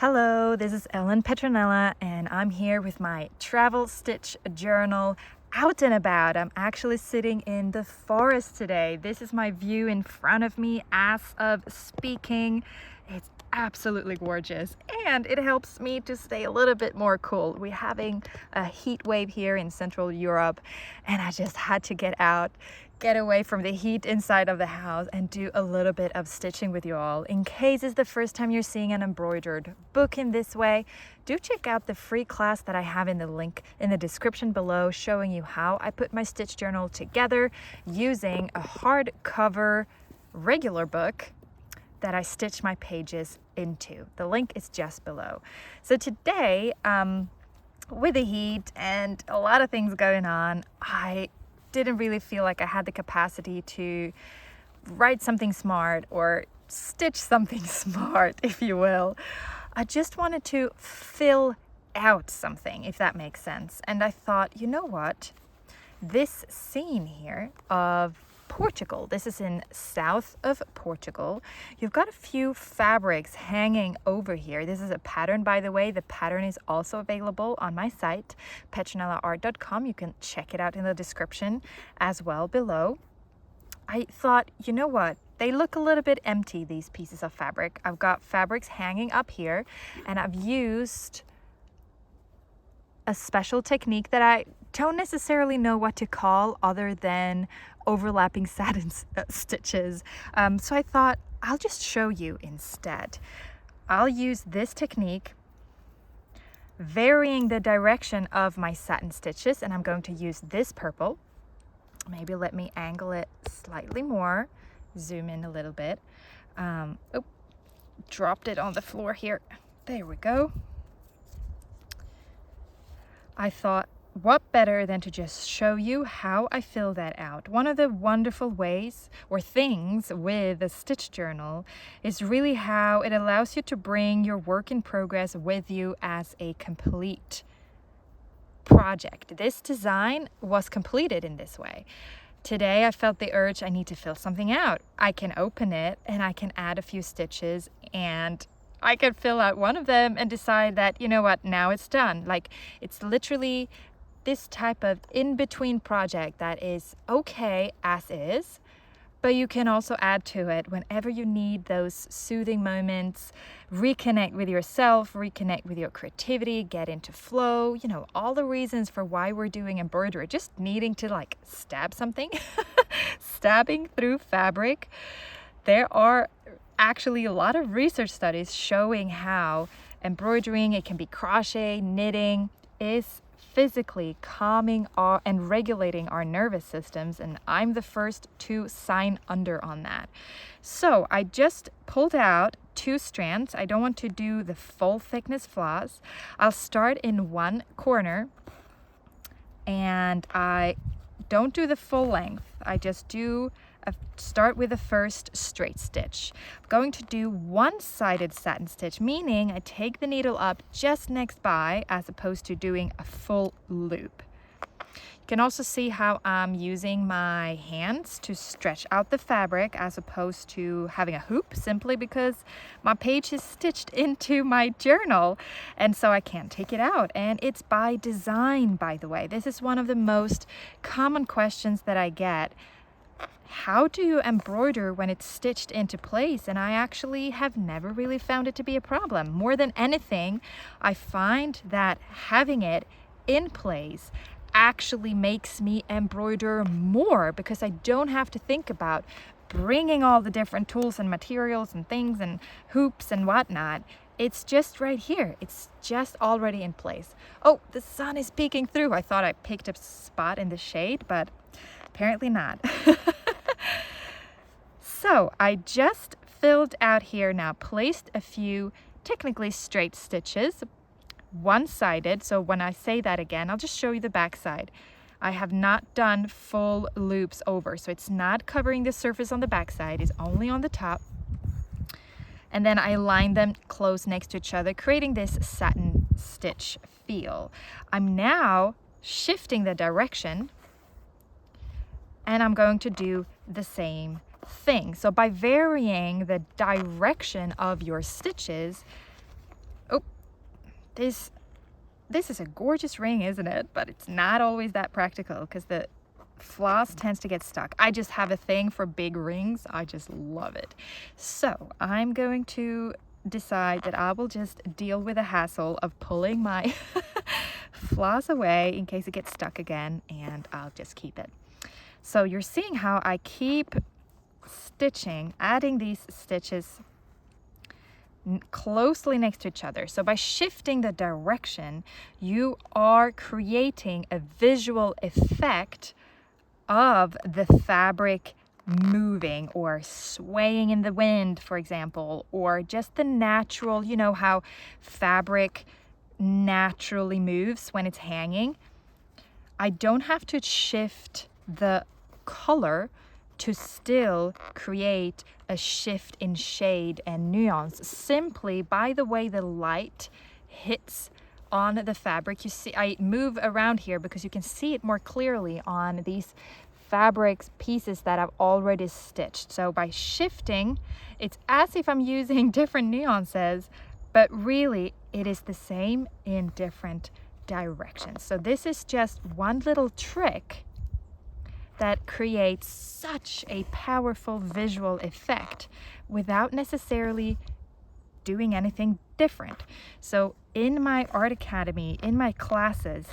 Hello, this is Ellen Petronella and I'm here with my travel stitch journal out and about. I'm actually sitting in the forest today. This is my view in front of me as of speaking. It's absolutely gorgeous and it helps me to stay a little bit more cool. We're having a heat wave here in Central Europe and I just had to get out, get away from the heat inside of the house and do a little bit of stitching with you all. In case it's the first time you're seeing an embroidered book in this way, do check out the free class that I have in the link in the description below, showing you how I put my stitch journal together using a hardcover regular book that I stitch my pages into. The link is just below. So today, with the heat and a lot of things going on, I didn't really feel like I had the capacity to write something smart or stitch something smart, if you will. I just wanted to fill out something, if that makes sense. And I thought, you know what? This scene here of Portugal, this is in south of Portugal. You've got a few fabrics hanging over here. This is a pattern, by the way. The pattern is also available on my site, petronellaart.com. You can check it out in the description as well below. I thought, you know what? They look a little bit empty, these pieces of fabric. I've got fabrics hanging up here and I've used a special technique that I don't necessarily know what to call other than overlapping satin stitches. So I thought I'll just show you instead. I'll use this technique, varying the direction of my satin stitches, and I'm going to use this purple. Maybe let me angle it slightly more, zoom in a little bit. Dropped it on the floor here. There we go. I thought, what better than to just show you how I fill that out. One of the wonderful ways or things with a stitch journal is really how it allows you to bring your work in progress with you as a complete project. This design was completed in this way. Today I felt the urge I need to fill something out. I can open it and I can add a few stitches and I can fill out one of them and decide that, you know what, now it's done. Like, it's literally this type of in-between project that is okay as is, but you can also add to it whenever you need those soothing moments, reconnect with yourself, reconnect with your creativity, get into flow, you know, all the reasons for why we're doing embroidery, just needing to like stab something, stabbing through fabric. There are actually a lot of research studies showing how embroidering, it can be crochet, knitting, is physically calming and regulating our nervous systems, and I'm the first to sign under on that. So I just pulled out 2 strands. I don't want to do the full thickness floss. I'll start in one corner and I don't do the full length. I just do start with the first straight stitch. I'm going to do one-sided satin stitch, meaning I take the needle up just next by as opposed to doing a full loop. You can also see how I'm using my hands to stretch out the fabric as opposed to having a hoop, simply because my page is stitched into my journal and so I can't take it out. And it's by design, by the way. This is one of the most common questions that I get. How do you embroider when it's stitched into place? And I actually have never really found it to be a problem. More than anything, I find that having it in place actually makes me embroider more because I don't have to think about bringing all the different tools and materials and things and hoops and whatnot. It's just right here. It's just already in place. Oh, the sun is peeking through. I thought I picked a spot in the shade, but apparently not. So I just filled out here now, placed a few technically straight stitches, one-sided. So when I say that again, I'll just show you the back side. I have not done full loops over, so it's not covering the surface on the back side, it's only on the top. And then I line them close next to each other, creating this satin stitch feel. I'm now shifting the direction and I'm going to do the same thing. So by varying the direction of your stitches, oh, This is a gorgeous ring, isn't it? But it's not always that practical because the floss tends to get stuck. I just have a thing for big rings. I just love it. So I'm going to decide that I will just deal with the hassle of pulling my floss away in case it gets stuck again, and I'll just keep it. So you're seeing how I keep stitching, adding these stitches closely next to each other. So by shifting the direction, you are creating a visual effect of the fabric moving or swaying in the wind, for example, or just the natural, you know how fabric naturally moves when it's hanging. I don't have to shift the color to still create a shift in shade and nuance simply by the way the light hits on the fabric. You see, I move around here because you can see it more clearly on these fabric pieces that I've already stitched. So by shifting, it's as if I'm using different nuances, but really it is the same in different directions. So this is just one little trick that creates such a powerful visual effect without necessarily doing anything different. So in my art academy, in my classes,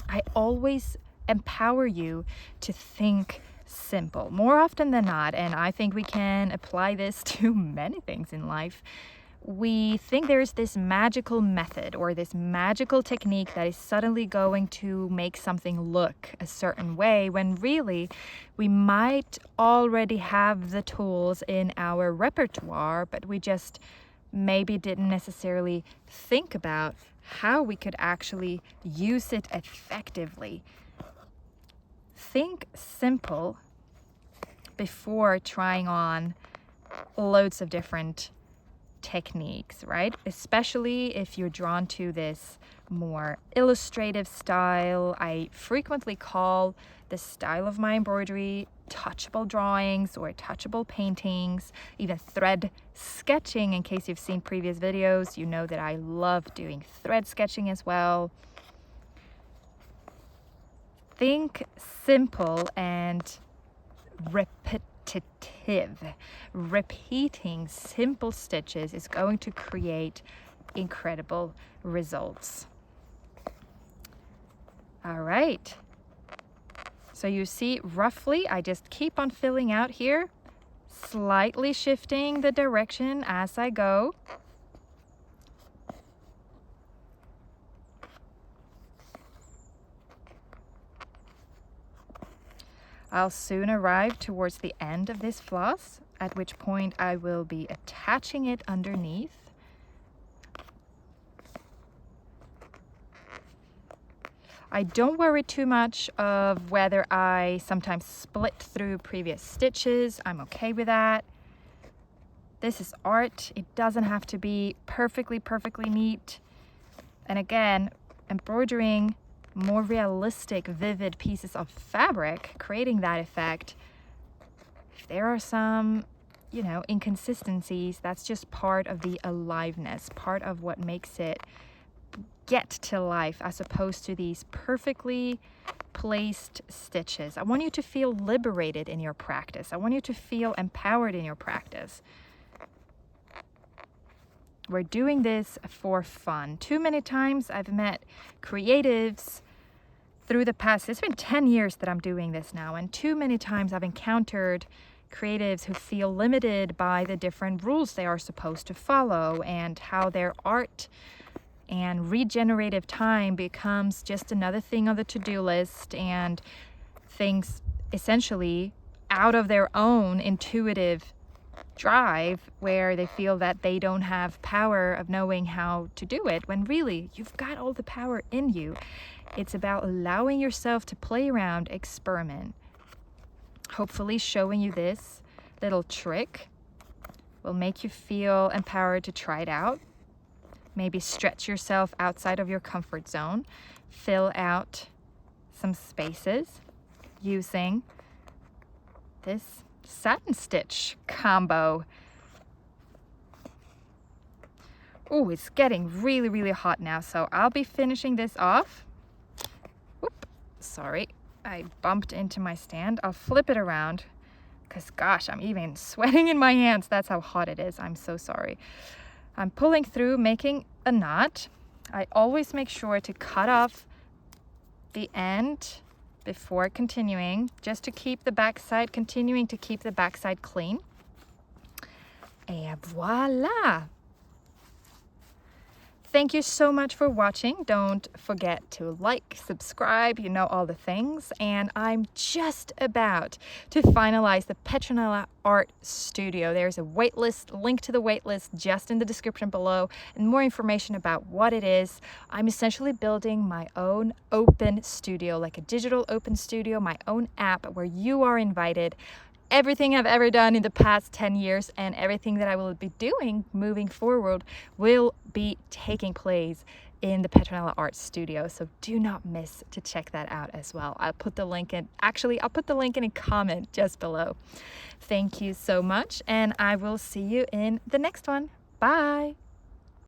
I always empower you to think simple more often than not, and I think we can apply this to many things in life. We think there's this magical method or this magical technique that is suddenly going to make something look a certain way, when really we might already have the tools in our repertoire, but we just maybe didn't necessarily think about how we could actually use it effectively. Think simple before trying on loads of different techniques, right? Especially if you're drawn to this more illustrative style. I frequently call the style of my embroidery touchable drawings or touchable paintings, even thread sketching. In case you've seen previous videos, you know that I love doing thread sketching as well. Think simple and repetitive. Repeating simple stitches is going to create incredible results. All right. So you see, roughly, I just keep on filling out here, slightly shifting the direction as I go. I'll soon arrive towards the end of this floss, at which point I will be attaching it underneath. I don't worry too much of whether I sometimes split through previous stitches. I'm okay with that. This is art. It doesn't have to be perfectly neat. And again, embroidering more realistic, vivid pieces of fabric, creating that effect. If there are some, inconsistencies, that's just part of the aliveness, part of what makes it get to life, as opposed to these perfectly placed stitches. I want you to feel liberated in your practice. I want you to feel empowered in your practice. We're doing this for fun. Too many times I've met creatives through the past, it's been 10 years that I'm doing this now, and too many times I've encountered creatives who feel limited by the different rules they are supposed to follow, and how their art and regenerative time becomes just another thing on the to-do list, and things essentially out of their own intuitive drive, where they feel that they don't have power of knowing how to do it, when really you've got all the power in you. It's about allowing yourself to play around, experiment. Hopefully showing you this little trick will make you feel empowered to try it out. Maybe stretch yourself outside of your comfort zone. Fill out some spaces using this satin stitch combo. Oh, it's getting really, really hot now, so I'll be finishing this off. Oop, sorry, I bumped into my stand. I'll flip it around because gosh, I'm even sweating in my hands. That's how hot it is. I'm so sorry. I'm pulling through, making a knot. I always make sure to cut off the end before continuing, just to keep the backside, continuing to keep the backside clean. And voila! Thank you so much for watching. Don't forget to like, subscribe, you know all the things. And I'm just about to finalize the Petronella Art Studio. There's a waitlist, link to the waitlist just in the description below, and more information about what it is. I'm essentially building my own open studio, like a digital open studio, my own app where you are invited. Everything I've ever done in the past 10 years and everything that I will be doing moving forward will be taking place in the Petronella Art Studio. So do not miss to check that out as well. I'll put the link in, I'll put the link in a comment just below. Thank you so much, and I will see you in the next one. Bye.